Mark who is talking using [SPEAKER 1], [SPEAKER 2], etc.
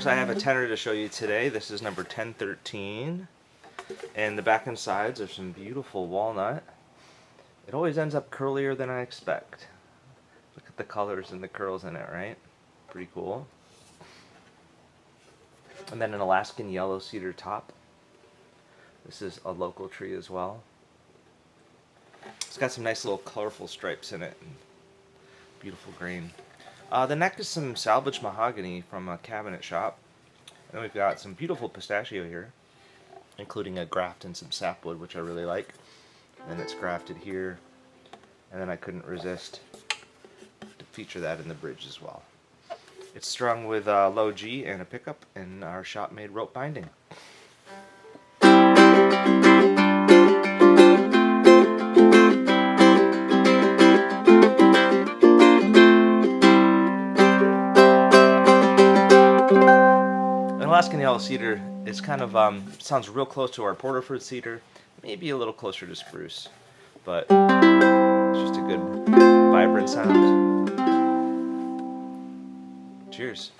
[SPEAKER 1] folks, I have a tenor to show you today. This is number 1013. And the back and sides are some beautiful walnut. It always ends up curlier than I expect. Look at the colors and the curls in it, right? Pretty cool. And then an Alaskan yellow cedar top. This is a local tree as well. It's got some nice little colorful stripes in it. And beautiful grain. The neck is some salvage mahogany from a cabinet shop. And then we've got some beautiful pistachio here, including a graft and some sapwood, which I really like. And then it's grafted here. And then I couldn't resist to feature that in the bridge as well. It's strung with low G and a pickup and our shop-made rope binding. Alaskan yellow cedar is kind of sounds real close to our Porterford cedar, maybe a little closer to spruce, but it's just a good vibrant sound. Cheers.